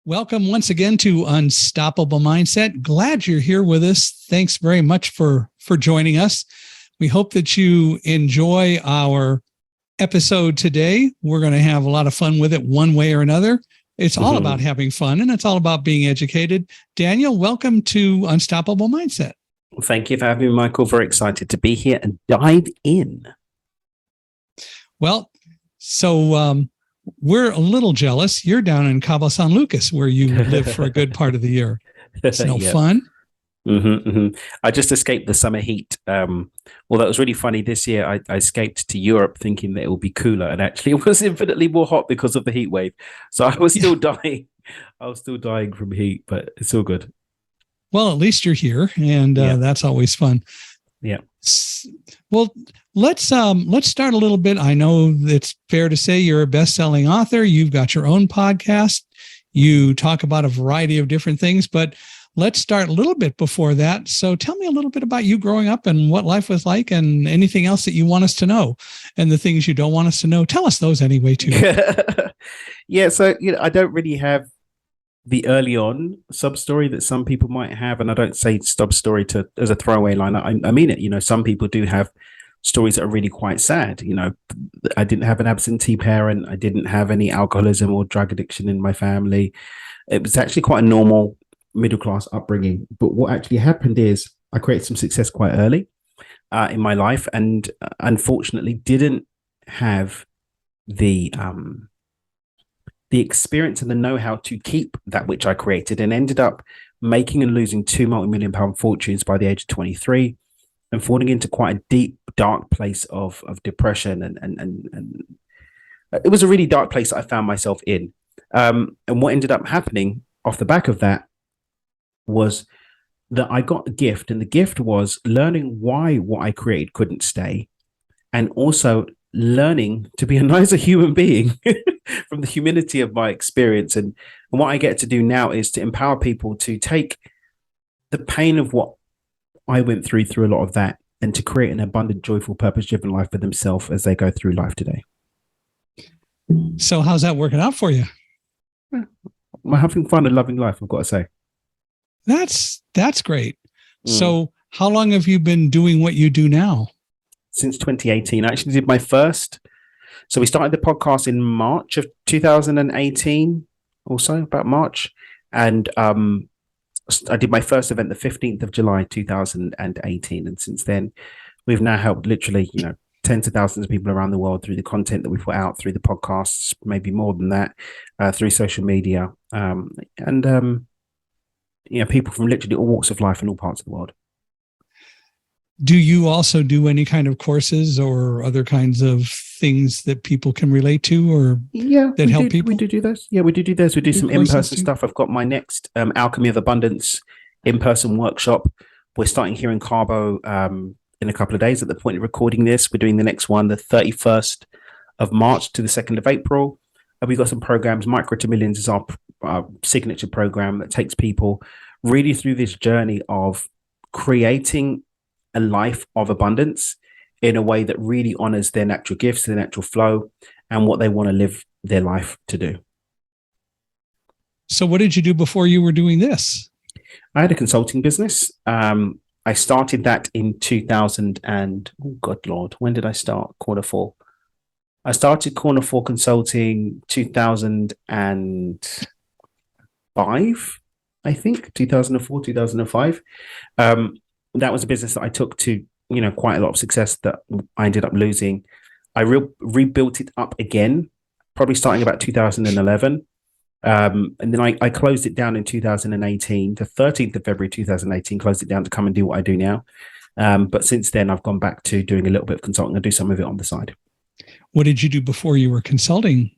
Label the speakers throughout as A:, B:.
A: Welcome once again to Unstoppable Mindset. Glad you're here with us. Thanks very much for joining us. We hope that you enjoy our episode today. We're going to have a lot of fun with it one way or another. It's all about having fun, and it's all about being educated. Daniel, welcome to Unstoppable Mindset.
B: Thank you for having me, Michael. Very excited to be here and dive in.
A: Well, so we're a little jealous. You're down in Cabo San Lucas, where you live for a good part of the year. It's no fun.
B: I just escaped the summer heat. Well, that was really funny. This year, I escaped to Europe thinking that it would be cooler, and actually it was infinitely more hot because of the heat wave. So I was still dying. I was still dying from heat, but it's all good.
A: Well, at least you're here, and that's always fun.
B: Yeah.
A: Well, let's start a little bit. I know it's fair to say you're a best-selling author. You've got your own podcast. You talk about a variety of different things, but let's start a little bit before that. So tell me a little bit about you growing up and what life was like, and anything else that you want us to know, and the things you don't want us to know. Tell us those anyway, too.
B: Yeah. So, I don't really have the early on sub story that some people might have. And I don't say sub story as a throwaway line. I mean it. Some people do have stories that are really quite sad. I didn't have an absentee parent. I didn't have any alcoholism or drug addiction in my family. It was actually quite a normal middle class upbringing. But what actually happened is I created some success quite early in my life, and unfortunately didn't have the experience and the know-how to keep that which I created, and ended up making and losing two multi-million-pound fortunes by the age of 23, and falling into quite a deep, dark place of depression. And it was a really dark place that I found myself in. And what ended up happening off the back of that was that I got a gift, and the gift was learning why what I created couldn't stay, and also learning to be a nicer human being from the humility of my experience. And what I get to do now is to empower people to take the pain of what I went through a lot of that, and to create an abundant, joyful, purpose-driven life for themselves as they go through life today.
A: So how's that working out for you?
B: I'm having fun and loving life, I've got to say.
A: That's great. So how long have you been doing what you do now?
B: Since 2018. I actually did my first. So we started the podcast in March of 2018, also about March. And I did my first event the 15th of July, 2018. And since then, we've now helped literally, tens of thousands of people around the world through the content that we put out, through the podcasts, maybe more than that, through social media. And people from literally all walks of life in all parts of the world.
A: Do you also do any kind of courses or other kinds of things that people can relate to, or that help people?
B: We do those. Yeah, we do those. We do some in-person stuff. I've got my next Alchemy of Abundance in-person workshop. We're starting here in Cabo in a couple of days at the point of recording this. We're doing the next one, the 31st of March to the 2nd of April. And we've got some programs. Micro to Millions is our signature program that takes people really through this journey of creating a life of abundance in a way that really honors their natural gifts, their natural flow, and what they want to live their life to do.
A: So what did you do before you were doing this?
B: I had a consulting business. I started that in 2000 and, oh God, Lord, when did I start? Quarter four. I started Corner 4 Consulting 2005, I think, 2004, 2005. That was a business that I took to, quite a lot of success that I ended up losing. I rebuilt it up again, probably starting about 2011. And then I closed it down in 2018, the 13th of February, 2018, closed it down to come and do what I do now. But since then, I've gone back to doing a little bit of consulting. I do some of it on the side.
A: What did you do before you were consulting?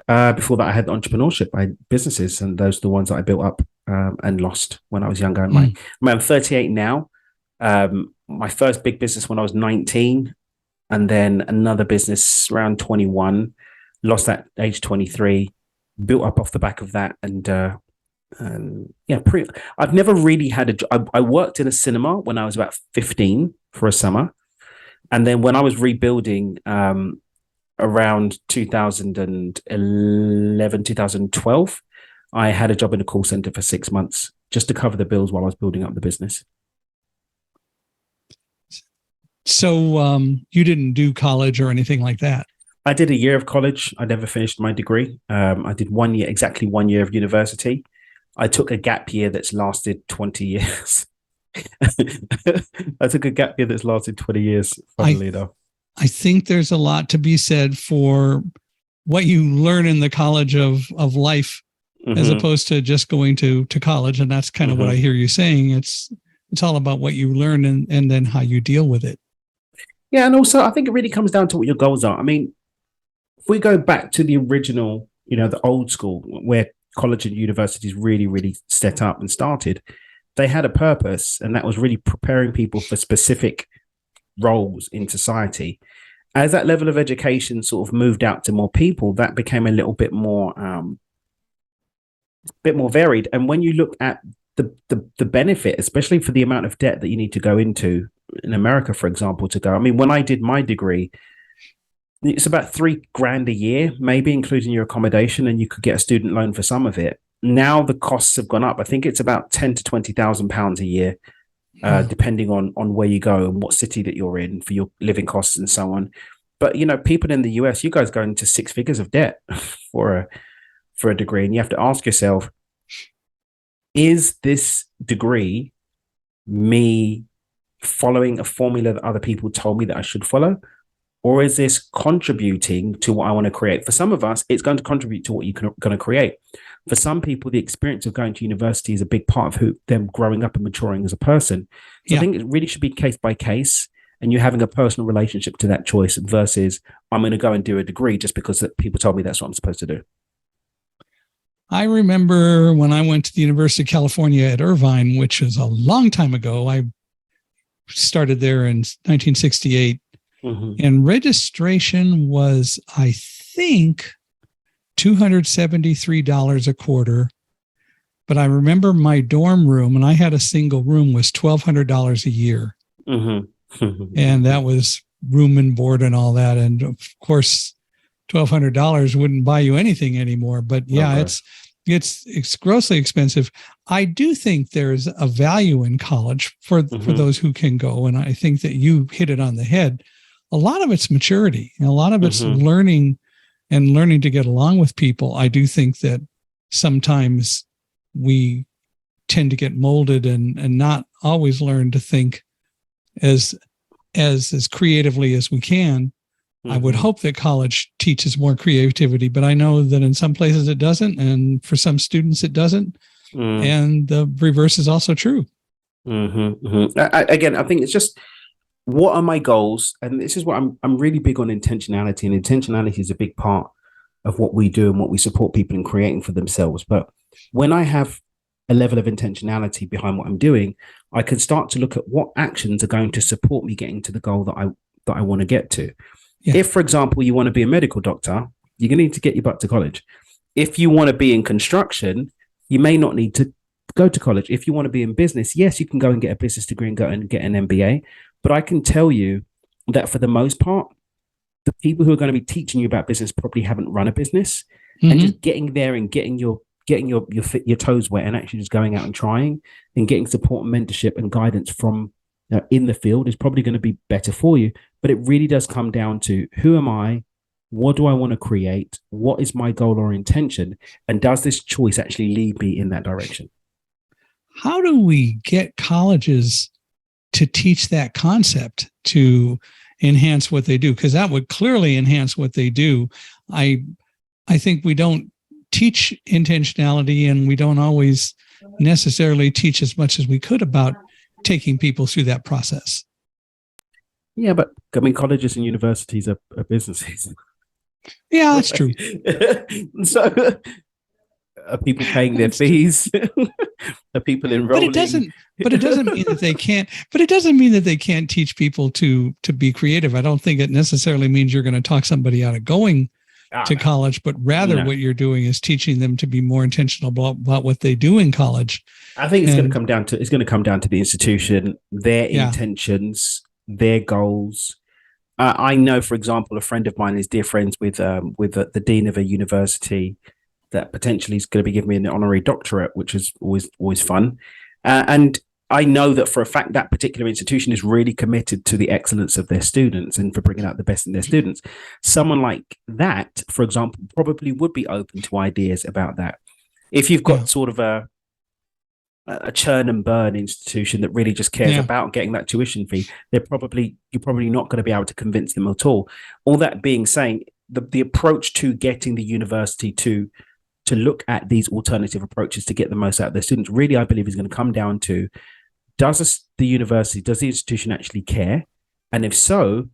B: Before that, I had entrepreneurship. I had businesses, and those are the ones that I built up and lost when I was younger. I'm 38 now. My first big business when I was 19, and then another business around 21, lost that age 23, built up off the back of that. I've never really had I worked in a cinema when I was about 15 for a summer. And then when I was rebuilding around 2011, 2012, I had a job in a call center for 6 months just to cover the bills while I was building up the business.
A: So you didn't do college or anything like that?
B: I did a year of college. I never finished my degree. I did 1 year, exactly 1 year of university. I took a gap year that's lasted 20 years. I took a gap year that's lasted 20 years, funnily enough.
A: I think there's a lot to be said for what you learn in the college of life, as opposed to just going to college. And that's kind of what I hear you saying. It's all about what you learn and then how you deal with it.
B: Yeah. And also, I think it really comes down to what your goals are. I mean, if we go back to the original, the old school where college and universities really, really set up and started, they had a purpose, and that was really preparing people for specific roles in society. As that level of education sort of moved out to more people, that became a little bit more varied. And when you look at the benefit, especially for the amount of debt that you need to go into in America, for example, I mean, when I did my degree, it's about $3,000 a year, maybe including your accommodation, and you could get a student loan for some of it. Now the costs have gone up. I think it's about £10,000 to £20,000 a year, depending on where you go and what city that you're in for your living costs and so on. But people in the US, you guys go into six figures of debt for a degree, and you have to ask yourself, is this degree me following a formula that other people told me that I should follow? Or is this contributing to what I want to create? For some of us, it's going to contribute to what you're going to create. For some people, the experience of going to university is a big part of them growing up and maturing as a person. So I think it really should be case by case, and you having a personal relationship to that choice versus I'm going to go and do a degree just because people told me that's what I'm supposed to do.
A: I remember when I went to the University of California at Irvine, which was a long time ago. I started there in 1968. And registration was, I think, $273 a quarter. But I remember my dorm room, and I had a single room, was $1,200 a year. And that was room and board and all that. And of course, $1,200 wouldn't buy you anything anymore. But yeah, it's grossly expensive. I do think there's a value in college for those who can go. And I think that you hit it on the head. A lot of it's maturity, and a lot of it's learning to get along with people. I do think that sometimes we tend to get molded and not always learn to think as creatively as we can. I would hope that college teaches more creativity, but I know that in some places it doesn't, and for some students it doesn't. And the reverse is also true.
B: Again, I think it's just, what are my goals? And this is what I'm really big on intentionality, and intentionality is a big part of what we do and what we support people in creating for themselves. But when I have a level of intentionality behind what I'm doing, I can start to look at what actions are going to support me getting to the goal that I want to get to. Yeah. If, for example, you want to be a medical doctor, you're going to need to get your butt to college. If you want to be in construction, you may not need to go to college. If you want to be in business, yes, you can go and get a business degree and go and get an MBA. But I can tell you that for the most part, the people who are going to be teaching you about business probably haven't run a business, and just getting there and getting your toes wet and actually just going out and trying and getting support and mentorship and guidance from in the field is probably going to be better for you. But it really does come down to, who am I? What do I want to create? What is my goal or intention? And does this choice actually lead me in that direction?
A: How do we get colleges to teach that concept to enhance what they do? Because that would clearly enhance what they do. I think we don't teach intentionality, and we don't always necessarily teach as much as we could about taking people through that process.
B: Yeah, but I mean, colleges and universities are businesses.
A: Yeah, that's true.
B: So are people paying their fees? Are people enrolling?
A: But it doesn't mean that they can't. But it doesn't mean that they can't teach people to be creative. I don't think it necessarily means you're going to talk somebody out of going to college, but rather what you're doing is teaching them to be more intentional about what they do in college.
B: I think it's going to come down to the institution, their intentions, their goals. I know, for example, a friend of mine is dear friends with the dean of a university. that potentially is going to be giving me an honorary doctorate, which is always fun. And I know that for a fact that particular institution is really committed to the excellence of their students and for bringing out the best in their students. Someone like that, for example, probably would be open to ideas about that. If you've got sort of a churn and burn institution that really just cares about getting that tuition fee, you're probably not going to be able to convince them at all. All that being saying, the approach to getting the university to look at these alternative approaches to get the most out of their students, really, I believe, is going to come down to, does the institution actually care? And if so,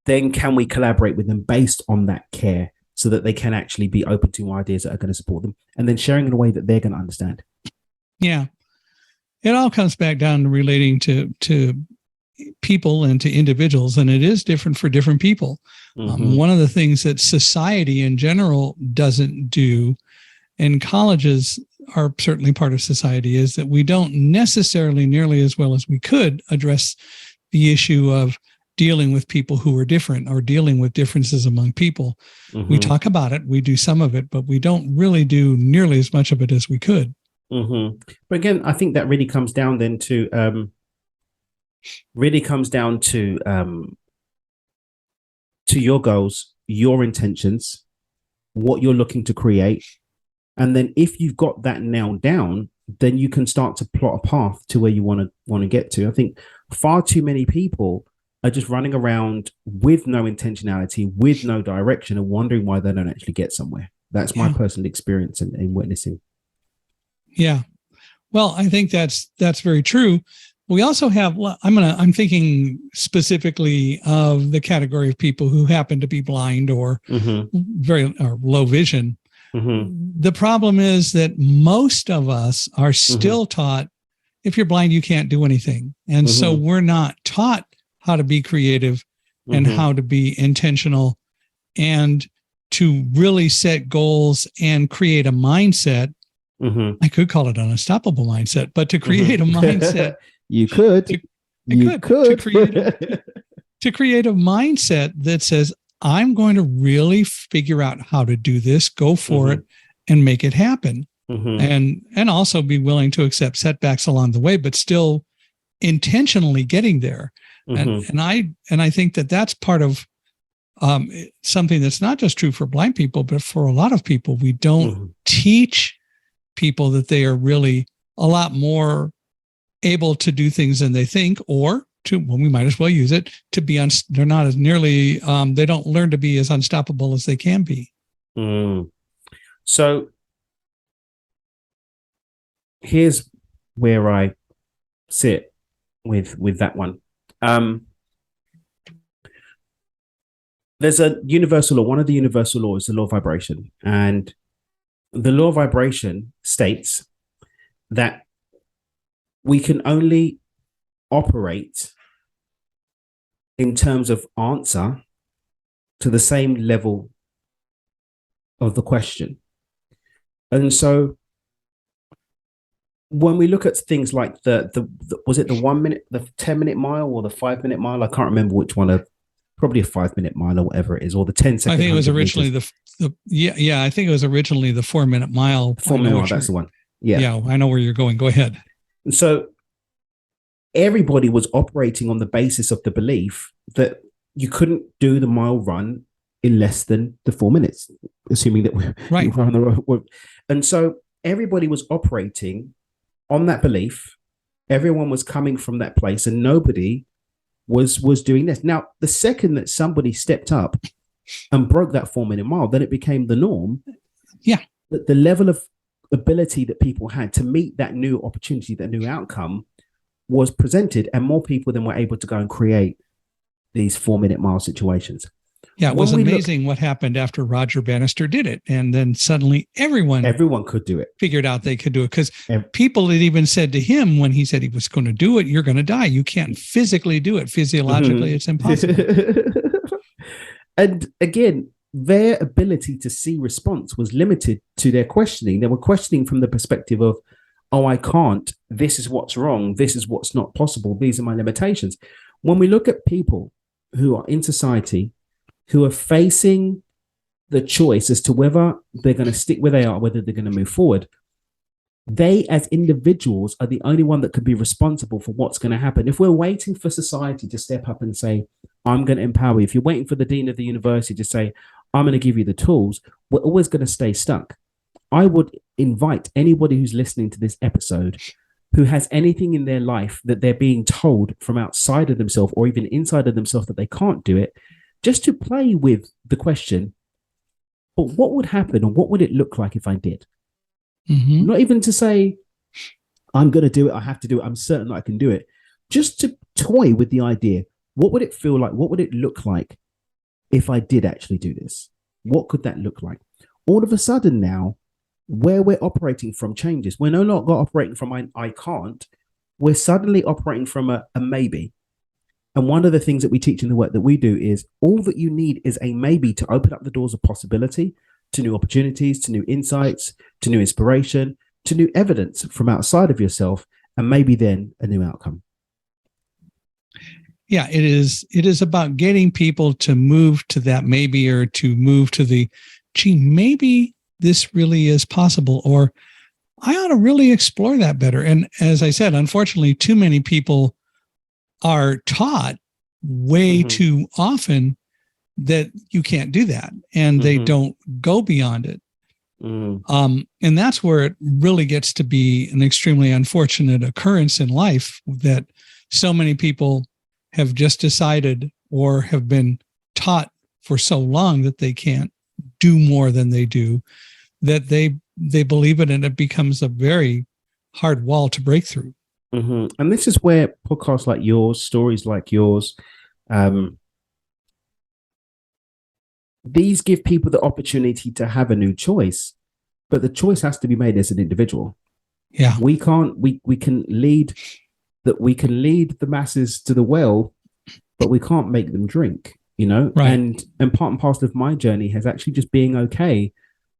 B: then can we collaborate with them based on that care so that they can actually be open to ideas that are going to support them, and then sharing in a way that they're going to understand?
A: Yeah. It all comes back down to relating to people and to individuals, and it is different for different people. One of the things that society in general doesn't do, and colleges are certainly part of society, is that we don't necessarily nearly as well as we could address the issue of dealing with people who are different or dealing with differences among people. We talk about it, we do some of it, but we don't really do nearly as much of it as we could.
B: But again, I think that really comes down then to your goals, your intentions, what you're looking to create. And then if you've got that nailed down, then you can start to plot a path to where you want to get to. I think far too many people are just running around with no intentionality, with no direction, and wondering why they don't actually get somewhere. That's my personal experience in witnessing.
A: Yeah. Well, I think that's very true. We also have, I'm thinking specifically of the category of people who happen to be blind or or low vision. The problem is that most of us are still taught, if you're blind, you can't do anything. And so we're not taught how to be creative and how to be intentional and to really set goals and create a mindset. I could call it an unstoppable mindset, but to create a mindset,
B: you could
A: to create a mindset that says, I'm going to really figure out how to do this, go for it, and make it happen. And also be willing to accept setbacks along the way, but still intentionally getting there. And I think that that's part of something that's not just true for blind people, but for a lot of people. We don't teach people that they are really a lot more able to do things than they think, or we might as well use it to be they're not as nearly, they don't learn to be as unstoppable as they can be.
B: So here's where I sit with that one. There's a universal law. One of the universal laws is the law of vibration. And the law of vibration states that we can only operate in terms of answer to the same level of the question. And so when we look at things like the was it the 1 minute, the 10-minute mile, or the 5-minute mile? I can't remember which one. Probably a 5-minute mile or whatever it is, or the 10-second.
A: I think it was originally I think it was originally the 4-minute mile.
B: 4-minute mile, that's the one.
A: Yeah, I know where you're going. Go ahead.
B: And so everybody was operating on the basis of the belief that you couldn't do the mile run in less than the 4 minutes, assuming that we're on the road. And so everybody was operating on that belief. Everyone was coming from that place, and nobody was doing this. Now, the second that somebody stepped up and broke that 4-minute mile, then it became the norm.
A: Yeah.
B: The level of ability that people had to meet that new opportunity, that new outcome, was presented, and more people then were able to go and create these 4-minute mile situations.
A: Yeah, it was amazing what happened after Roger Banister did it. And then suddenly everyone
B: could do it.
A: Figured out they could do it, because people had even said to him when he said he was going to do it, you're going to die. You can't physically do it. Physiologically, it's impossible.
B: And again, their ability to see response was limited to their questioning. They were questioning from the perspective of, oh, I can't. This is what's wrong. This is what's not possible. These are my limitations. When we look at people who are in society, who are facing the choice as to whether they're going to stick where they are, whether they're going to move forward. They, as individuals, are the only one that can be responsible for what's going to happen. If we're waiting for society to step up and say, I'm going to empower you, if you're waiting for the dean of the university to say, I'm going to give you the tools, we're always going to stay stuck. I would invite anybody who's listening to this episode who has anything in their life that they're being told from outside of themselves or even inside of themselves that they can't do it, just to play with the question, but what would happen or what would it look like if I did? Mm-hmm. Not even to say, I'm going to do it, I have to do it, I'm certain that I can do it. Just to toy with the idea, what would it feel like? What would it look like if I did actually do this? What could that look like? All of a sudden now, where we're operating from changes. We're no longer operating from I can't. We're suddenly operating from a maybe. And one of the things that we teach in the work that we do is all that you need is a maybe to open up the doors of possibility to new opportunities, to new insights, to new inspiration, to new evidence from outside of yourself, and maybe then a new outcome.
A: Yeah, it is about getting people to move to that maybe, or to move to the, gee, maybe this really is possible, or I ought to really explore that better. And as I said, unfortunately, too many people are taught way too often that you can't do that, and they don't go beyond it. And that's where it really gets to be an extremely unfortunate occurrence in life, that so many people have just decided or have been taught for so long that they can't do more than they do, that they believe it, and it becomes a very hard wall to break through.
B: And this is where podcasts like yours, stories like yours, these give people the opportunity to have a new choice, but the choice has to be made as an individual.
A: Yeah,
B: we can lead the masses to the well, but we can't make them drink. Right. And part and parcel of my journey has actually just being okay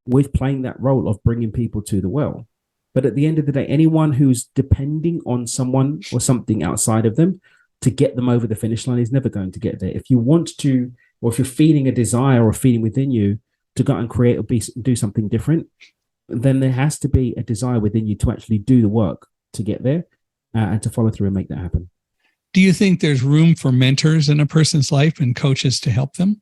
B: with playing that role of bringing people to the well. But at the end of the day, anyone who's depending on someone or something outside of them to get them over the finish line is never going to get there. If you want to, or if you're feeling a desire or a feeling within you to go and create or do something different, then there has to be a desire within you to actually do the work to get there and to follow through and make that happen.
A: Do you think there's room for mentors in a person's life and coaches to help them?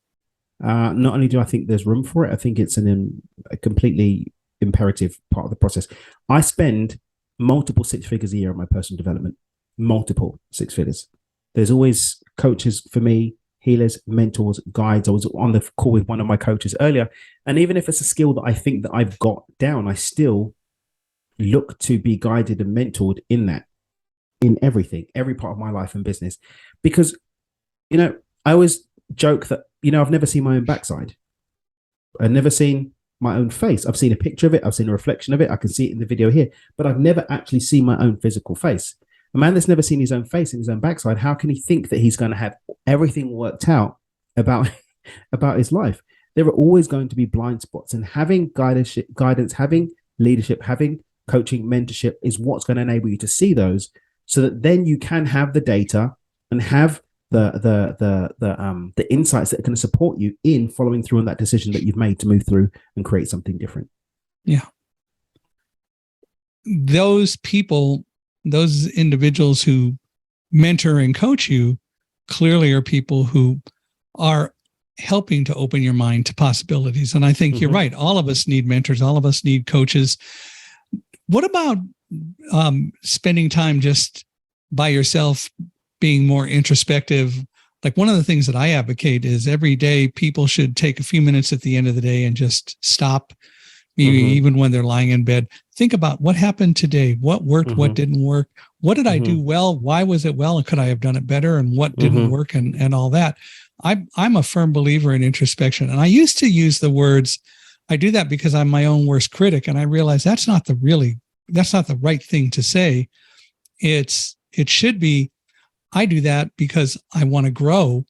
B: Not only do I think there's room for it, I think it's a completely imperative part of the process. I spend multiple six figures a year on my personal development, multiple six figures. There's always coaches for me, healers, mentors, guides. I was on the call with one of my coaches earlier, and even if it's a skill that I think that I've got down, I still look to be guided and mentored in that, in everything, every part of my life and business. Because, I always joke that, I've never seen my own backside. I've never seen my own face. I've seen a picture of it. I've seen a reflection of it. I can see it in the video here, but I've never actually seen my own physical face. A man that's never seen his own face and his own backside, how can he think that he's going to have everything worked out about his life? There are always going to be blind spots, and having guidance, having leadership, having coaching, mentorship is what's going to enable you to see those, so that then you can have the data and have the insights that are going to support you in following through on that decision that you've made to move through and create something different.
A: Yeah. Those people, those individuals who mentor and coach you clearly are people who are helping to open your mind to possibilities. And I think you're right. All of us need mentors. All of us need coaches. What about spending time just by yourself, being more introspective? Like, one of the things that I advocate is every day people should take a few minutes at the end of the day and just stop, maybe even when they're lying in bed, think about what happened today, what worked, what didn't work, what did I do well, why was it well, and could I have done it better, and what didn't work, and all that. I'm a firm believer in introspection, and I used to use the words, I do that because I'm my own worst critic, and I realized that's not the right thing to say. It should be, I do that because I want to grow,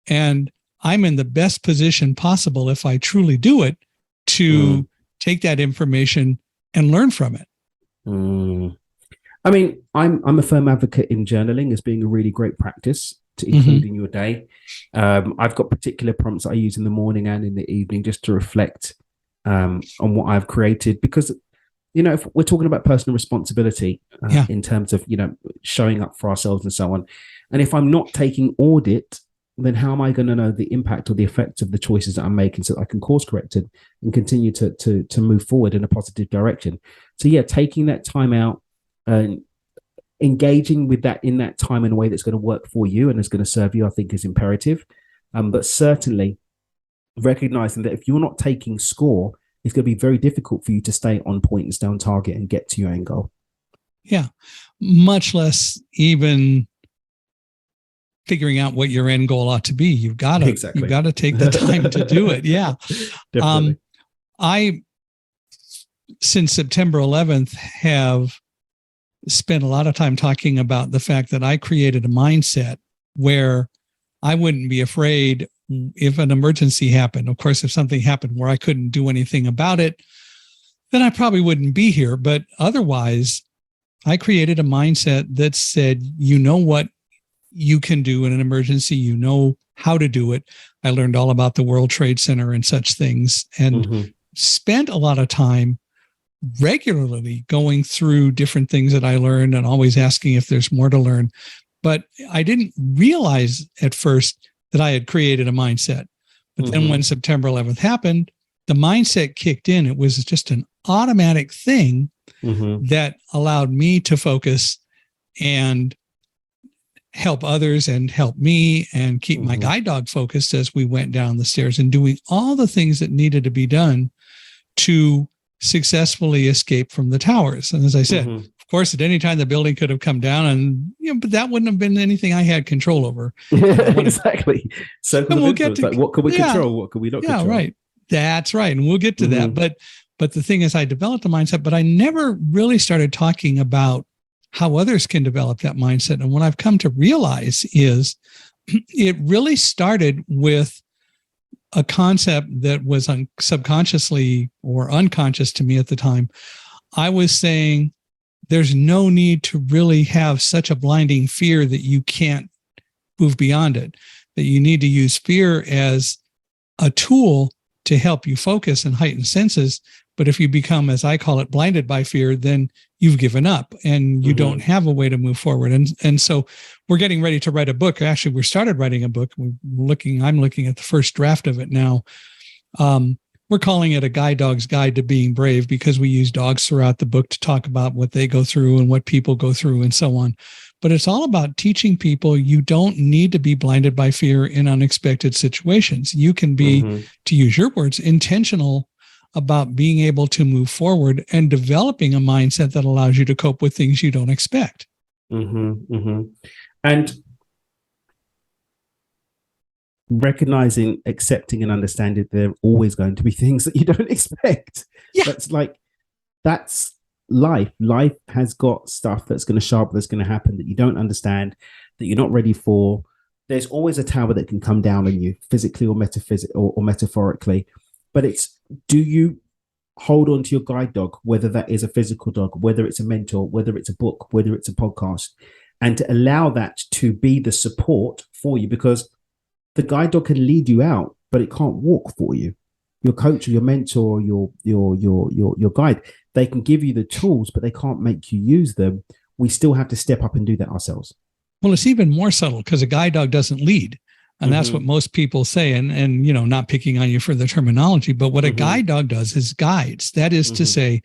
A: and I'm in the best position possible, if I truly do it, to take that information and learn from it.
B: I mean, I'm a firm advocate in journaling as being a really great practice. to include in your day. I've got particular prompts I use in the morning and in the evening just to reflect on what I've created, because if we're talking about personal responsibility in terms of showing up for ourselves and so on, and if I'm not taking audit, then how am I going to know the impact or the effects of the choices that I'm making so that I can course correct it and continue to move forward in a positive direction? So taking that time out and engaging with that in that time in a way that's going to work for you and is going to serve you, I think, is imperative. But certainly recognizing that if you're not taking score, it's going to be very difficult for you to stay on point and stay on target and get to your end goal.
A: Yeah. Much less even figuring out what your end goal ought to be. You've got to take the time to do it. Yeah.
B: Definitely.
A: I, since September 11th, have spent a lot of time talking about the fact that I created a mindset where I wouldn't be afraid if an emergency happened. Of course, if something happened where I couldn't do anything about it, then I probably wouldn't be here. But otherwise, I created a mindset that said, you know what you can do in an emergency, you know how to do it. I learned all about the World Trade Center and such things, and spent a lot of time regularly going through different things that I learned and always asking if there's more to learn. But I didn't realize at first that I had created a mindset. But then when September 11th happened, the mindset kicked in. It was just an automatic thing that allowed me to focus and help others and help me and keep my guide dog focused as we went down the stairs and doing all the things that needed to be done to successfully escape from the towers. And as I said, of course, at any time the building could have come down, and but that wouldn't have been anything I had control over.
B: Exactly. So
A: we'll get to,
B: what could we control? What could we not control?
A: Yeah, right. That's right. And we'll get to that. But the thing is, I developed a mindset, but I never really started talking about how others can develop that mindset. And what I've come to realize is it really started with a concept that was subconsciously or unconscious to me at the time. I was saying there's no need to really have such a blinding fear that you can't move beyond it, that you need to use fear as a tool to help you focus and heighten senses. But if you become, as I call it, blinded by fear, then you've given up and you don't have a way to move forward. And so we're getting ready to write a book. Actually, we started writing a book. I'm looking at the first draft of it now. We're calling it A Guide Dog's Guide to Being Brave, because we use dogs throughout the book to talk about what they go through and what people go through and so on. But it's all about teaching people you don't need to be blinded by fear in unexpected situations. You can be, to use your words, intentional about being able to move forward and developing a mindset that allows you to cope with things you don't expect.
B: And recognizing, accepting, and understanding there are always going to be things that you don't expect.
A: Yeah.
B: That's life. Life has got stuff that's going to show up, that's going to happen that you don't understand, that you're not ready for. There's always a tower that can come down on you, physically or metaphorically. But it's, do you hold on to your guide dog, whether that is a physical dog, whether it's a mentor, whether it's a book, whether it's a podcast, and to allow that to be the support for you? Because the guide dog can lead you out, but it can't walk for you. Your coach or your mentor, your guide, they can give you the tools, but they can't make you use them. We still have to step up and do that ourselves.
A: Well, it's even more subtle because a guide dog doesn't lead. And that's what most people say. And, you know, not picking on you for the terminology, but what a guide dog does is guides. That is to say,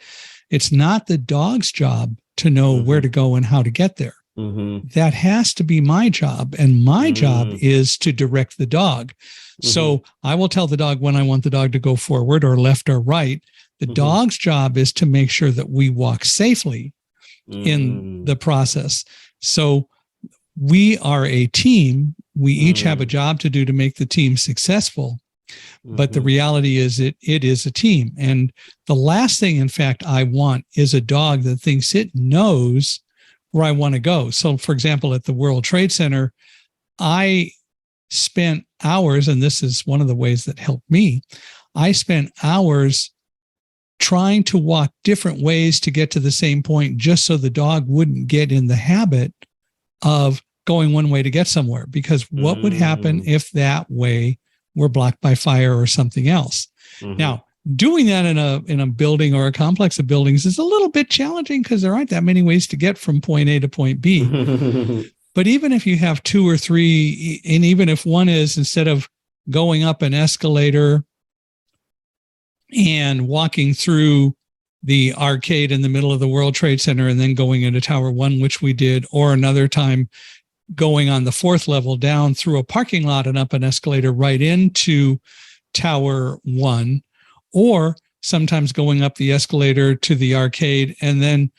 A: it's not the dog's job to know where to go and how to get there. That has to be my job. And my job is to direct the dog. So I will tell the dog when I want the dog to go forward or left or right. The dog's job is to make sure that we walk safely in the process. So we are a team. We each have a job to do to make the team successful. But the reality is it is a team. And the last thing, in fact, I want is a dog that thinks it knows where I want to go. So, for example, at the World Trade Center, I spent hours, and this is one of the ways that helped me, I spent hours trying to walk different ways to get to the same point just so the dog wouldn't get in the habit of going one way to get somewhere, because what would happen if that way were blocked by fire or something else? Now, doing that in a building or a complex of buildings is a little bit challenging because there aren't that many ways to get from point A to point B. But even if you have two or three, and even if one is, instead of going up an escalator and walking through the arcade in the middle of the World Trade Center and then going into Tower 1, which we did, or another time going on the 4th level down through a parking lot and up an escalator right into Tower 1, or sometimes going up the escalator to the arcade and then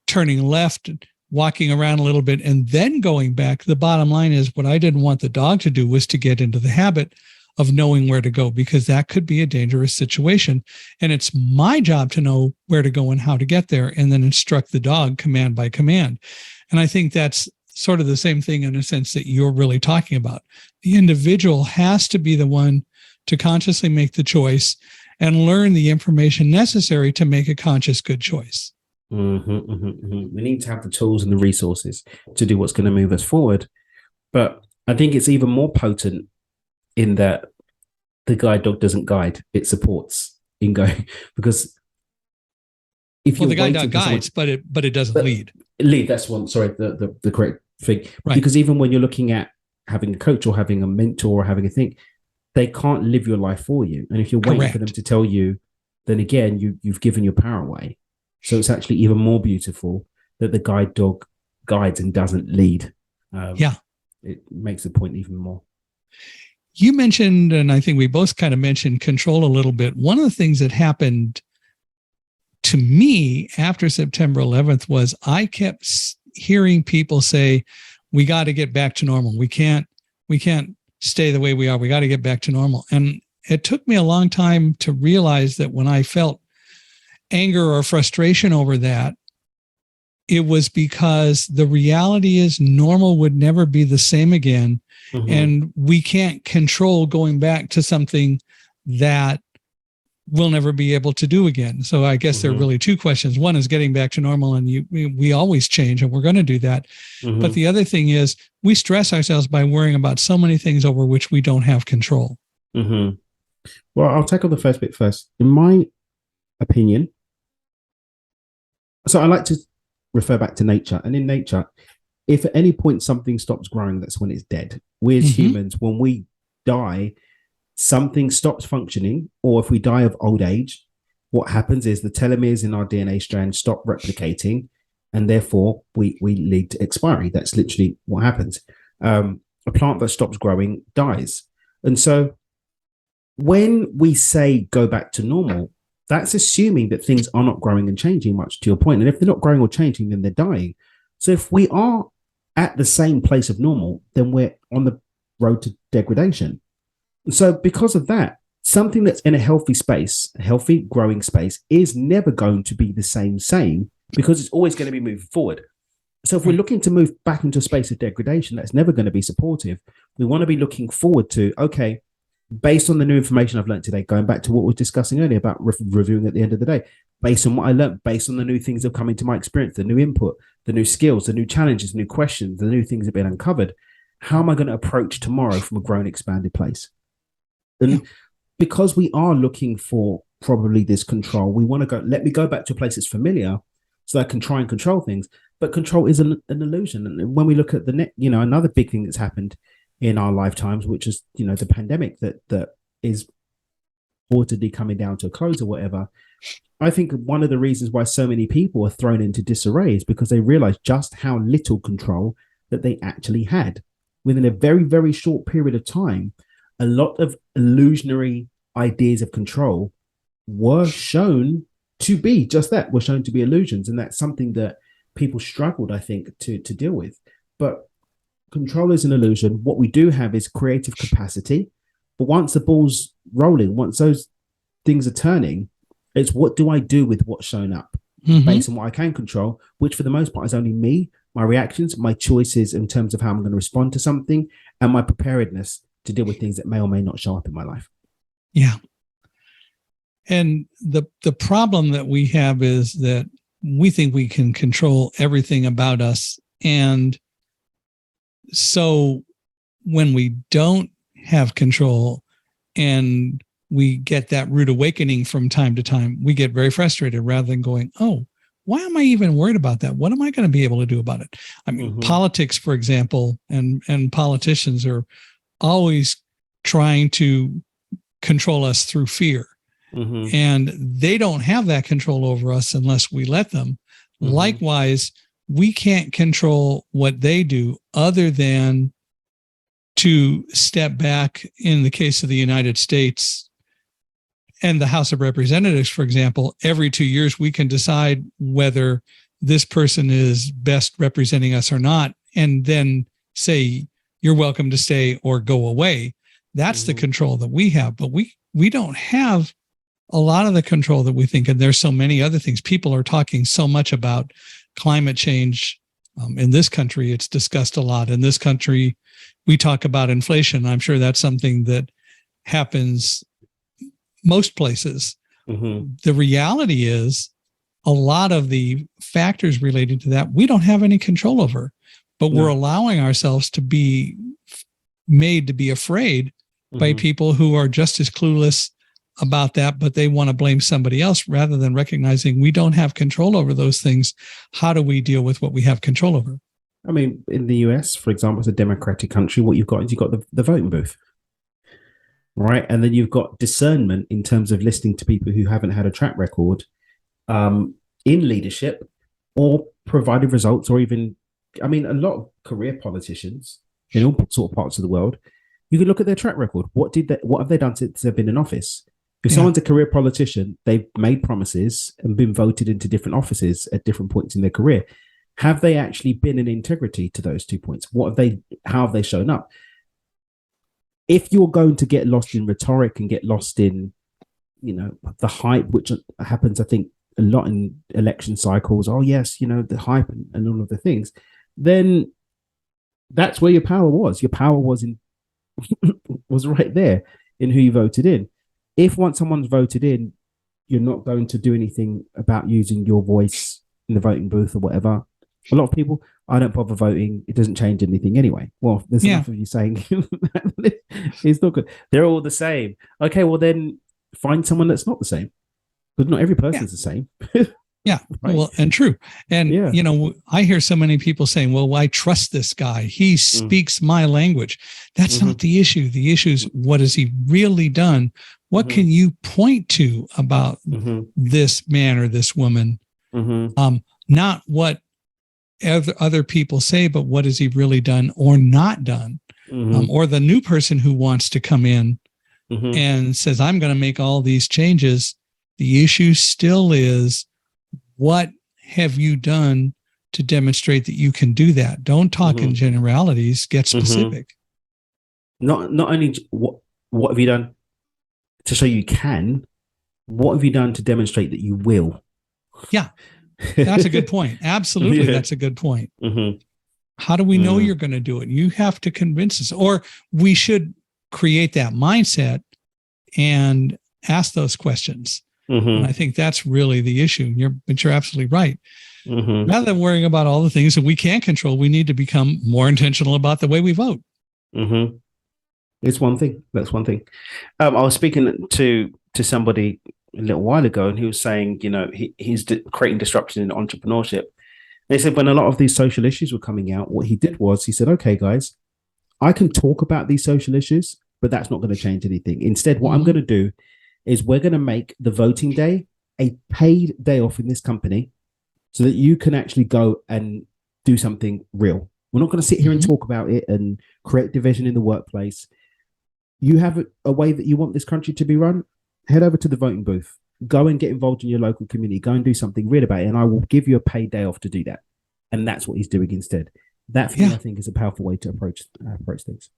A: turning left, walking around a little bit, and then going back. The bottom line is, what I didn't want the dog to do was to get into the habit of knowing where to go, because that could be a dangerous situation. And it's my job to know where to go and how to get there, and then instruct the dog command by command. And I think that's sort of the same thing in a sense that you're really talking about. The individual has to be the one to consciously make the choice and learn the information necessary to make a conscious, good choice.
B: We need to have the tools and the resources to do what's going to move us forward. But I think it's even more potent in that the guide dog doesn't guide, it supports in going, because if you
A: the guide dog guides, but it doesn't lead.
B: That's one. Sorry, the correct thing.
A: Right.
B: Because even when you're looking at having a coach or having a mentor or having a thing, they can't live your life for you. And if you're waiting for them to tell you, then again, you've given your power away. So it's actually even more beautiful that the guide dog guides and doesn't lead. It makes the point even more.
A: You mentioned, and I think we both kind of mentioned, control a little bit. One of the things that happened to me after September 11th was I kept hearing people say, we got to get back to normal. We can't stay the way we are. We got to get back to normal. And it took me a long time to realize that when I felt anger or frustration over that, it was because the reality is normal would never be the same again. And we can't control going back to something that we'll never be able to do again. So I guess there are really two questions. One is getting back to normal, and we always change, and we're going to do that. But the other thing is we stress ourselves by worrying about so many things over which we don't have control.
B: Well, I'll tackle the first bit first. In my opinion, so I like to refer back to nature. And in nature, if at any point something stops growing, that's when it's dead. We as humans, when we die, something stops functioning, or if we die of old age, what happens is the telomeres in our DNA strand stop replicating, and therefore we lead to expiry. That's literally what happens. A plant that stops growing dies. And so when we say go back to normal, that's assuming that things are not growing and changing, much to your point. And if they're not growing or changing, then they're dying. So if we are at the same place of normal, then we're on the road to degradation. So because of that, something that's in a healthy space, a healthy growing space, is never going to be the same, because it's always going to be moving forward. So if we're looking to move back into a space of degradation, that's never going to be supportive. We want to be looking forward to, okay, based on the new information I've learned today, going back to what we were discussing earlier about reviewing at the end of the day, based on what I learned, based on the new things that have come into my experience, the new input, the new skills, the new challenges, new questions, the new things that have been uncovered, how am I going to approach tomorrow from a grown, expanded place? And because we are looking for probably this control, we want to go, let me go back to a place that's familiar so I can try and control things. But control is an illusion. And when we look at another big thing that's happened in our lifetimes, which is, the pandemic that is reportedly coming down to a close or whatever, I think one of the reasons why so many people are thrown into disarray is because they realize just how little control that they actually had. Within a very, very short period of time, a lot of illusionary ideas of control were shown to be just that, were shown to be illusions. And that's something that people struggled, I think, to deal with. But control is an illusion. What we do have is creative capacity. But once the ball's rolling, once those things are turning, it's what do I do with what's shown up based on what I can control, which for the most part is only me, my reactions, my choices in terms of how I'm going to respond to something, and my preparedness to deal with things that may or may not show up in my life.
A: Yeah. And the problem that we have is that we think we can control everything about us. And So when we don't have control and we get that rude awakening from time to time, we get very frustrated rather than going, oh, why am I even worried about that? What am I going to be able to do about it? I mean, politics, for example, and politicians are always trying to control us through fear. And they don't have that control over us unless we let them. Likewise, we can't control what they do other than to step back. In the case of the United States and the House of Representatives, for example, every 2 years, we can decide whether this person is best representing us or not, and then say, you're welcome to stay or go away. That's the control that we have, but we don't have a lot of the control that we think. And there's so many other things. People are talking so much about climate change. In this country, it's discussed a lot. In this country, we talk about inflation. I'm sure that's something that happens most places. The reality is a lot of the factors related to that, we don't have any control over, but we're allowing ourselves to be made to be afraid by people who are just as clueless about that, but they want to blame somebody else rather than recognizing we don't have control over those things. How do we deal with what we have control over?
B: I mean, in the US, for example, it's a democratic country. What you've got is you've got the voting booth, right? And then you've got discernment in terms of listening to people who haven't had a track record in leadership or provided results, or even, I mean, a lot of career politicians in all sort of parts of the world, you can look at their track record. What have they done since they've been in office? If someone's a career politician, they've made promises and been voted into different offices at different points in their career. Have they actually been in integrity to those 2 points? How have they shown up? If you're going to get lost in rhetoric and get lost in, the hype, which happens, I think, a lot in election cycles, oh yes, the hype and all of the things, then that's where your power was. Your power was was right there in who you voted in. If once someone's voted in, you're not going to do anything about using your voice in the voting booth or whatever. A lot of people, I don't bother voting. It doesn't change anything anyway. Well, there's enough of you saying it's not good. They're all the same. Okay, well then find someone that's not the same. But not every person's the same.
A: Yeah, right. Well, and true. And, I hear so many people saying, well, I trust this guy. He speaks my language. That's not the issue. The issue is, what has he really done? What can you point to about this man or this woman? Not what other people say, but what has he really done or not done? Or the new person who wants to come in and says, I'm going to make all these changes. The issue still is, what have you done to demonstrate that you can do that? Don't talk in generalities, get specific.
B: Not only what have you done to show you can, what have you done to demonstrate that you will?
A: Yeah, that's a good point. Absolutely, that's a good point. How do we know you're going to do it? You have to convince us, or we should create that mindset and ask those questions. And I think that's really the issue. But you're absolutely right. Rather than worrying about all the things that we can't control, we need to become more intentional about the way we vote.
B: It's one thing. That's one thing. I was speaking to somebody a little while ago, and he was saying, he's creating disruption in entrepreneurship. And he said when a lot of these social issues were coming out, what he did was he said, okay, guys, I can talk about these social issues, but that's not going to change anything. Instead, what I'm going to do is we're going to make the voting day a paid day off in this company so that you can actually go and do something real. We're not going to sit here and talk about it and create division in the workplace. You have a way that you want this country to be run, head over to the voting booth, go and get involved in your local community, go and do something real about it, and I will give you a paid day off to do that. And that's what he's doing instead. That, for me, I think, is a powerful way to approach things.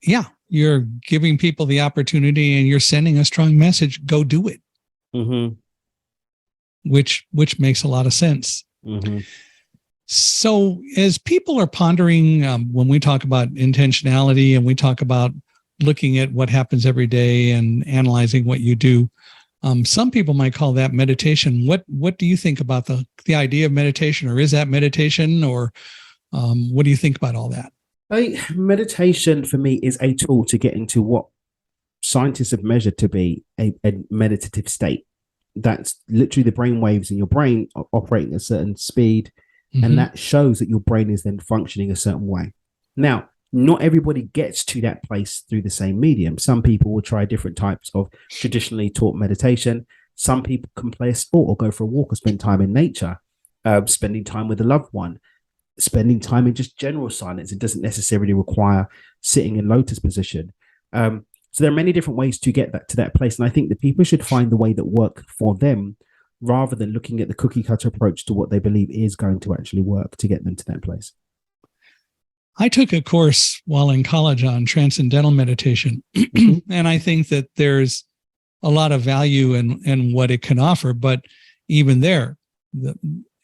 A: Yeah, you're giving people the opportunity and you're sending a strong message. Go do it. Which makes a lot of sense. So as people are pondering, when we talk about intentionality and we talk about looking at what happens every day and analyzing what you do, some people might call that meditation. What do you think about the idea of meditation, or is that meditation, or what do you think about all that?
B: Meditation for me is a tool to get into what scientists have measured to be a meditative state. That's literally the brain waves in your brain operating at a certain speed. Mm-hmm. And that shows that your brain is then functioning a certain way. Now, not everybody gets to that place through the same medium. Some people will try different types of traditionally taught meditation. Some people can play a sport or go for a walk or spend time in nature, spending time with a loved one, spending time in just general silence. It doesn't necessarily require sitting in lotus position. So there are many different ways to get that to that place. And I think that people should find the way that work for them rather than looking at the cookie cutter approach to what they believe is going to actually work to get them to that place.
A: I took a course while in college on transcendental meditation, and I think that there's a lot of value in what it can offer. But even there,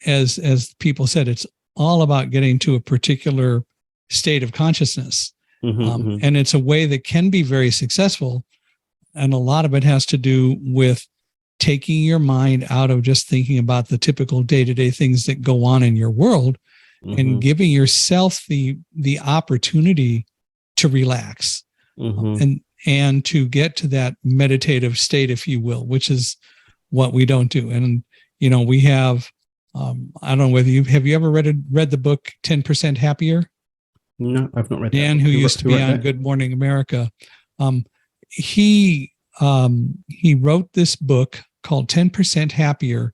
A: as people said, it's all about getting to a particular state of consciousness. And it's a way that can be very successful. And a lot of it has to do with taking your mind out of just thinking about the typical day-to-day things that go on in your world and giving yourself the opportunity to relax and to get to that meditative state, if you will, which is what we don't do. And, we have, I don't know whether have you ever read the book 10% Happier?
B: No, I've not read
A: Dan,
B: that.
A: who used to be on Good Morning America. He wrote this book called 10% Happier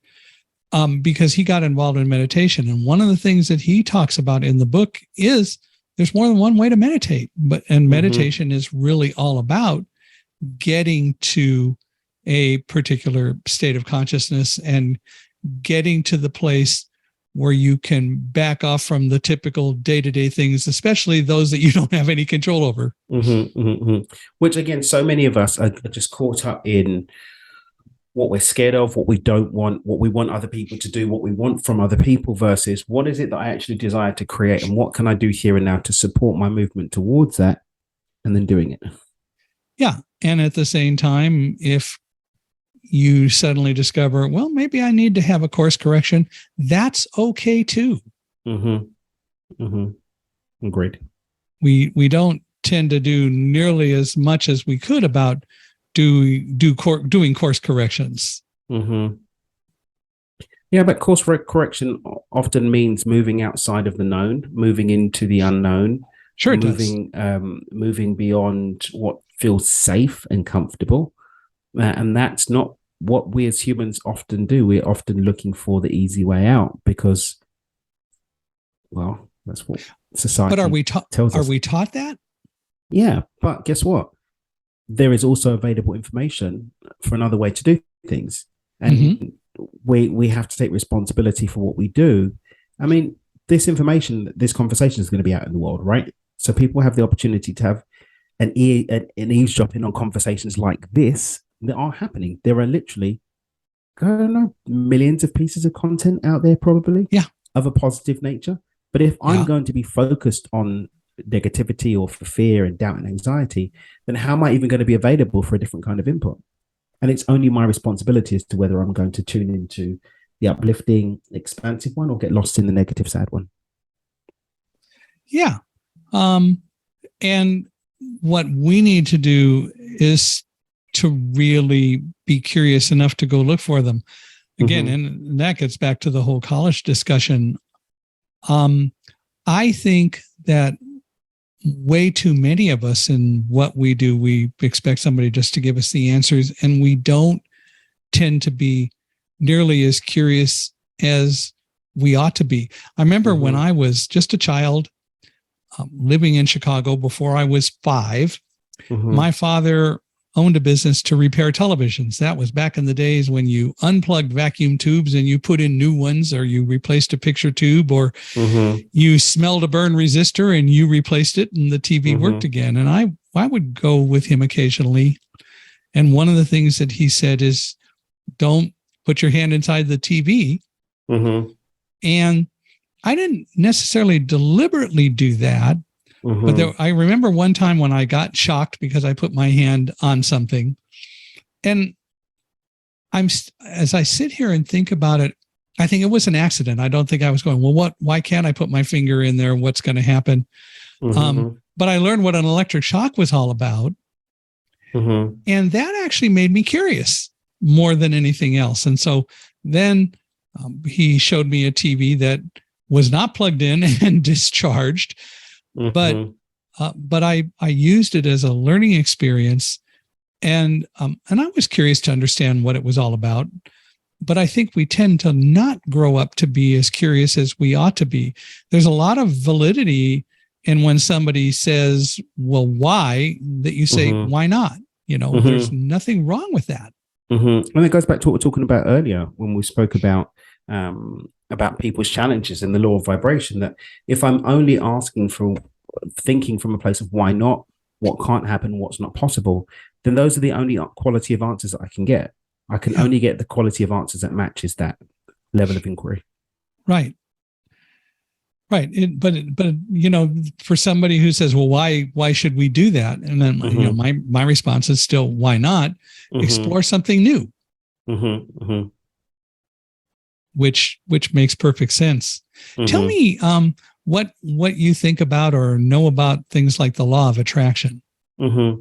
A: because he got involved in meditation. And one of the things that he talks about in the book is there's more than one way to meditate. And meditation is really all about getting to a particular state of consciousness and getting to the place where you can back off from the typical day-to-day things, especially those that you don't have any control over.
B: Which, again, so many of us are just caught up in what we're scared of, what we don't want, what we want other people to do, what we want from other people versus what is it that I actually desire to create and what can I do here and now to support my movement towards that and then doing it.
A: Yeah. And at the same time, if you suddenly discover, well, maybe I need to have a course correction, that's okay too.
B: Agreed.
A: We don't tend to do nearly as much as we could about doing course corrections.
B: Yeah, but course correction often means moving outside of the known, moving into the unknown.
A: Sure, it
B: moving beyond what feels safe and comfortable. And that's not what we as humans often do. We're often looking for the easy way out because, well, that's what society
A: tells us. Are we taught that?
B: Yeah, but guess what? There is also available information for another way to do things. And we have to take responsibility for what we do. I mean, this information, this conversation is going to be out in the world, right? So people have the opportunity to have an eavesdropping on conversations like this that are happening. There are literally, I don't know, millions of pieces of content out there probably of a positive nature. But if I'm going to be focused on negativity or for fear and doubt and anxiety, then how am I even going to be available for a different kind of input? And it's only my responsibility as to whether I'm going to tune into the uplifting, expansive one or get lost in the negative, sad one.
A: Yeah. And what we need to do is to really be curious enough to go look for them. Again, and that gets back to the whole college discussion. I think that way too many of us in what we do, we expect somebody just to give us the answers, and we don't tend to be nearly as curious as we ought to be. I remember when I was just a child living in Chicago before I was 5, my father owned a business to repair televisions. That was back in the days when you unplugged vacuum tubes and you put in new ones, or you replaced a picture tube, or you smelled a burn resistor and you replaced it and the TV worked again. And I would go with him occasionally. And one of the things that he said is, don't put your hand inside the TV. And I didn't necessarily deliberately do that. But I remember one time when I got shocked because I put my hand on something, and as I sit here and think about it, I think it was an accident. I don't think I was going, well, why can't I put my finger in there? What's going to happen?
B: Mm-hmm.
A: But I learned what an electric shock was all about.
B: Mm-hmm.
A: And that actually made me curious more than anything else. And so then he showed me a TV that was not plugged in and discharged,
B: Mm-hmm.
A: but I used it as a learning experience, and I was curious to understand what it was all about. But I think we tend to not grow up to be as curious as we ought to be. There's a lot of validity in when somebody says, "Well, why?" that you say,
B: Mm-hmm.
A: "Why not?"
B: Mm-hmm.
A: There's nothing wrong with that.
B: Mm-hmm. And it goes back to what we were talking about earlier when we spoke about people's challenges and the law of vibration. That if I'm only asking for thinking from a place of why not, what can't happen, what's not possible, then those are the only quality of answers that I can get. I can only get the quality of answers that matches that level of inquiry.
A: Right. But for somebody who says, "Well, why should we do that?" And then my response is still, "Why not explore something new?" Which makes perfect sense. Tell me what you think about or know about things like the law of attraction.
B: The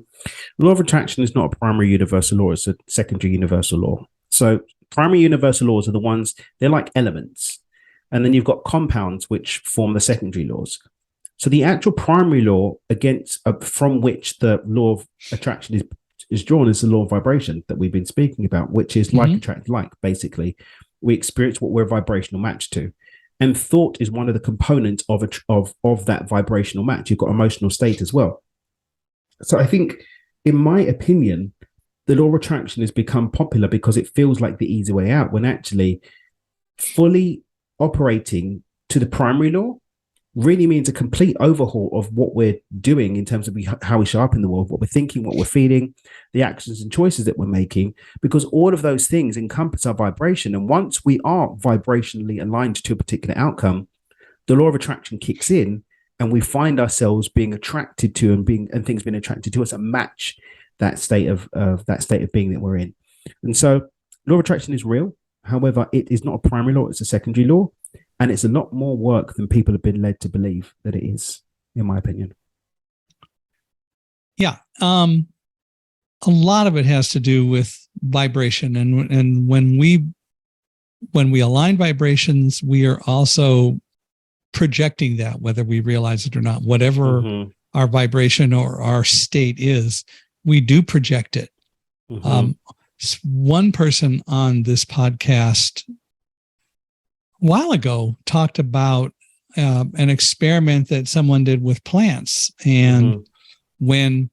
B: law of attraction is not a primary universal law; it's a secondary universal law. So primary universal laws are the ones, they're like elements. And then you've got compounds which form the secondary laws. So the actual primary law from which the law of attraction is drawn is the law of vibration that we've been speaking about, which is like attract like. Basically, we experience what we're vibrational matched to. And thought is one of the components of that vibrational match. You've got emotional state as well. So I think, in my opinion, the law of attraction has become popular because it feels like the easy way out, when actually fully operating to the primary law really means a complete overhaul of what we're doing in terms of how we show up in the world, what we're thinking, what we're feeling, the actions and choices that we're making, because all of those things encompass our vibration. And once we are vibrationally aligned to a particular outcome, the law of attraction kicks in, and we find ourselves being attracted to and things being attracted to us and match that state of being that we're in. And so law of attraction is real. However, it is not a primary law, it's a secondary law. And it's a lot more work than people have been led to believe that it is, in my opinion.
A: Yeah. A lot of it has to do with vibration. And when we align vibrations, we are also projecting that, whether we realize it or not. Whatever our vibration or our state is, we do project it. One person on this podcast a while ago talked about an experiment that someone did with plants. And when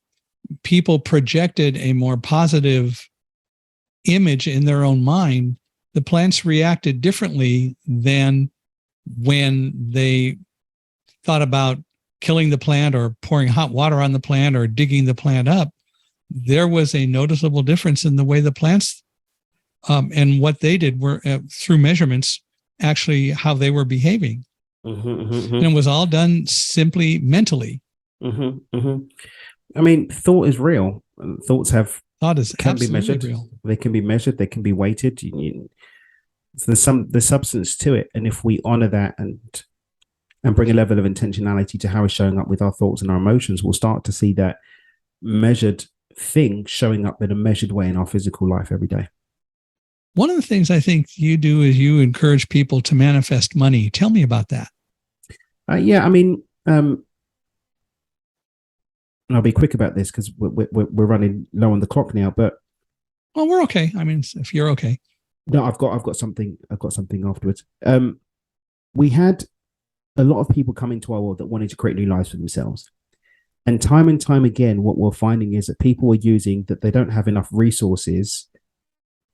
A: people projected a more positive image in their own mind, the plants reacted differently than when they thought about killing the plant or pouring hot water on the plant or digging the plant up. There was a noticeable difference in the way the plants and what they did were through measurements, actually how they were behaving. And it was all done simply mentally.
B: I mean, thought is real. Thoughts can be measured.
A: Real.
B: They can be measured. They can be weighted. So there's substance to it, and if we honor that and bring a level of intentionality to how we're showing up with our thoughts and our emotions, we'll start to see that measured thing showing up in a measured way in our physical life every day.
A: One of the things I think you do is you encourage people to manifest money. Tell me about that.
B: Yeah, I mean, and I'll be quick about this because we're running low on the clock now. But
A: well, we're okay. I mean, if you're okay.
B: No, I've got something afterwards. We had a lot of people come into our world that wanted to create new lives for themselves. And time again, what we're finding is that people are using that they don't have enough resources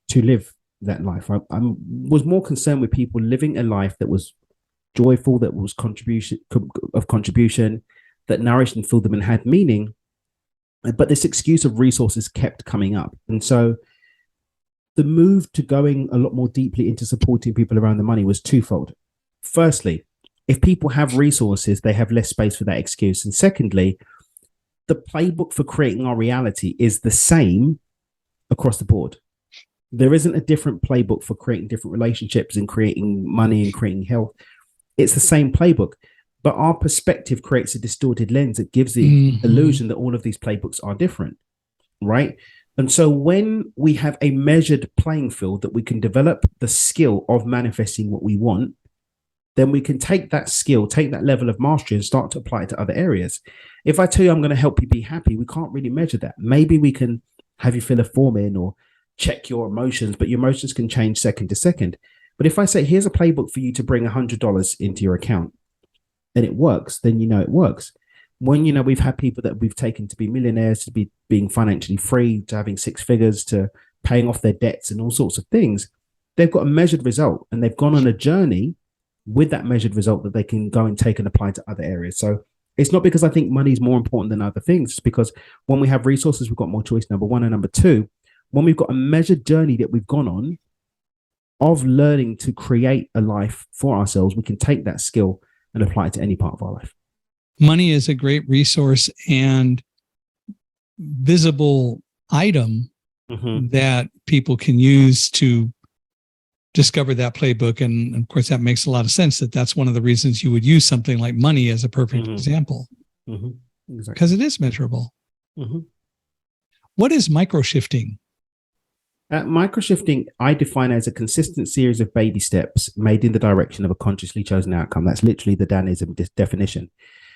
B: to live that life. I was more concerned with people living a life that was joyful, that was contribution, that nourished and filled them and had meaning. But this excuse of resources kept coming up. And so the move to going a lot more deeply into supporting people around the money was twofold. Firstly, if people have resources, they have less space for that excuse. And secondly, the playbook for creating our reality is the same across the board. There isn't a different playbook for creating different relationships and creating money and creating health. It's the same playbook. But our perspective creates a distorted lens that gives the illusion that all of these playbooks are different, right? And so when we have a measured playing field that we can develop the skill of manifesting what we want, then we can take that skill, take that level of mastery and start to apply it to other areas. If I tell you I'm going to help you be happy, we can't really measure that. Maybe we can have you fill a form in or check your emotions, but your emotions can change second to second. But if I say, here's a playbook for you to bring $100 into your account and it works, then you know it works. When, you know, we've had people that we've taken to be millionaires, to be being financially free, to having six figures, to paying off their debts and all sorts of things, they've got a measured result and they've gone on a journey with that measured result that they can go and take and apply to other areas. So it's not because I think money is more important than other things. It's because when we have resources, we've got more choice, number one. And number two, when we've got a measured journey that we've gone on of learning to create a life for ourselves, we can take that skill and apply it to any part of our life.
A: Money is a great resource and visible item that people can use to discover that playbook. And of course, that makes a lot of sense that that's one of the reasons you would use something like money as a perfect example, because it is measurable. What is microshifting?
B: Microshifting, I define as a consistent series of baby steps made in the direction of a consciously chosen outcome. That's literally the Danism definition.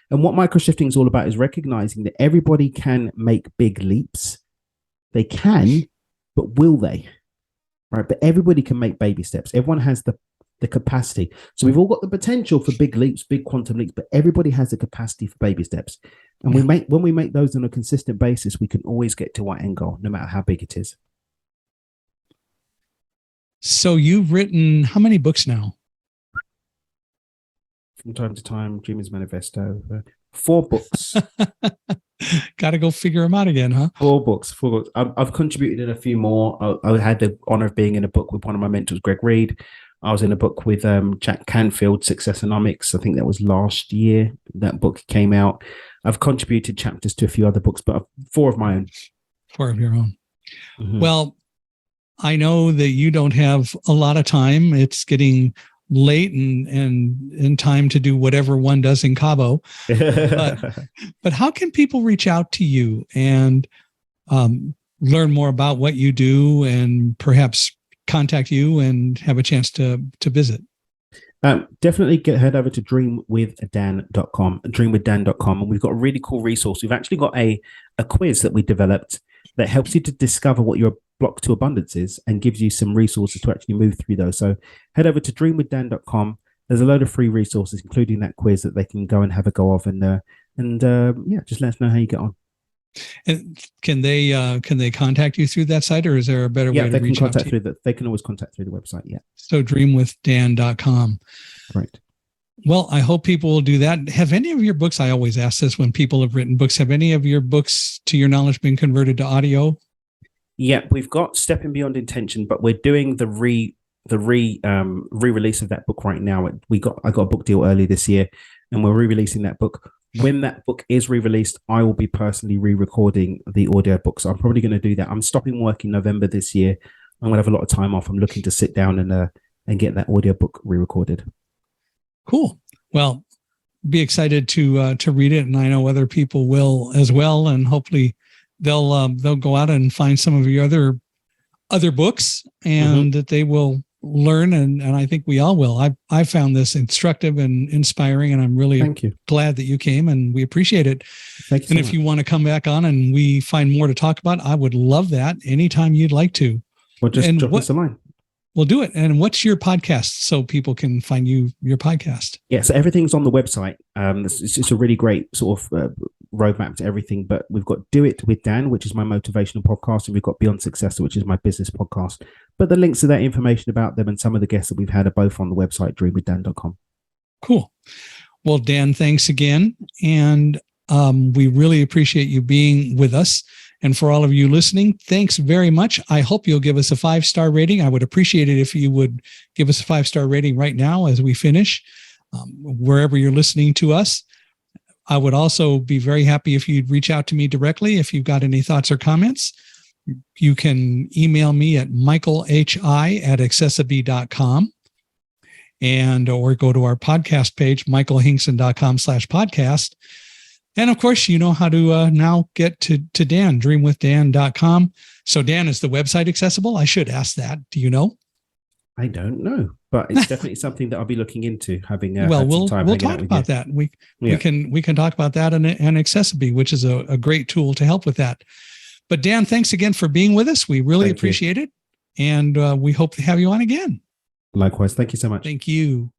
B: And what microshifting is all about is recognizing that everybody can make big leaps. They can, but will they? Right, but everybody can make baby steps. Everyone has the capacity. So we've all got the potential for big leaps, big quantum leaps, but everybody has the capacity for baby steps. And when we make those on a consistent basis, we can always get to our end goal, no matter how big it is.
A: So you've written how many books now?
B: From time to time, Dreamers Manifesto, 4 books.
A: Got to go figure them out again, huh?
B: 4 books. I've contributed in a few more. I had the honor of being in a book with one of my mentors, Greg Reed. I was in a book with Jack Canfield, Successonomics. I think that was last year. That book came out. I've contributed chapters to a few other books, but 4 of my own.
A: 4 of your own. Well, I know that you don't have a lot of time. It's getting late and time to do whatever one does in Cabo. But how can people reach out to you and learn more about what you do and perhaps contact you and have a chance to visit?
B: Definitely head over to dreamwithdan.com, and we've got a really cool resource. We've actually got a quiz that we developed that helps you to discover what your block to abundance is and gives you some resources to actually move through those. So head over to dreamwithdan.com. There's a load of free resources, including that quiz that they can go and have a go of, and just let us know how you get on.
A: And can they contact you through that site, or is there a better way to reach out to you?
B: They can always contact through the website. Yeah.
A: So dreamwithdan.com.
B: Right.
A: Well, I hope people will do that. Have any of your books, I always ask this when people have written books, have any of your books, to your knowledge, been converted to audio?
B: Yeah, we've got Stepping Beyond Intention, but we're doing the re-release of that book right now. I got a book deal early this year, and we're re-releasing that book. When that book is re-released, I will be personally re-recording the audio book. So I'm probably going to do that. I'm stopping work in November this year. I'm going to have a lot of time off. I'm looking to sit down and get that audio book re-recorded.
A: Cool. Well, be excited to read it, and I know other people will as well. And hopefully they'll go out and find some of your other books, and that they will learn. And I think we all will. I found this instructive and inspiring, and I'm really glad that you came, and we appreciate it.
B: Thank you.
A: And if you want to come back on and we find more to talk about, I would love that anytime you'd like to.
B: Well, just drop us a line.
A: We'll do it. And what's your podcast so people can find your podcast?
B: Yeah, so everything's on the website. It's a really great sort of roadmap to everything. But we've got Do It with Dan, which is my motivational podcast, and we've got Beyond Success, which is my business podcast. But the links to that information about them and some of the guests that we've had are both on the website, dreamwithdan.com.
A: Cool. Well, Dan, thanks again. And we really appreciate you being with us. And for all of you listening, thanks very much. I hope you'll give us a 5-star rating. I would appreciate it if you would give us a 5-star rating right now as we finish, wherever you're listening to us. I would also be very happy if you'd reach out to me directly if you've got any thoughts or comments. You can email me at michaelhi@accessiby.com. and or go to our podcast page, michaelhinkson.com/podcast. And of course, you know how to now get to Dan, dreamwithdan.com. So Dan, is the website accessible? I should ask that. Do you know?
B: I don't know, but it's definitely something that I'll be looking into. Having
A: well, we'll talk about that. We can talk about that and accessibility, which is a great tool to help with that. But Dan, thanks again for being with us. We really appreciate it, and we hope to have you on again.
B: Likewise, thank you so much.
A: Thank you.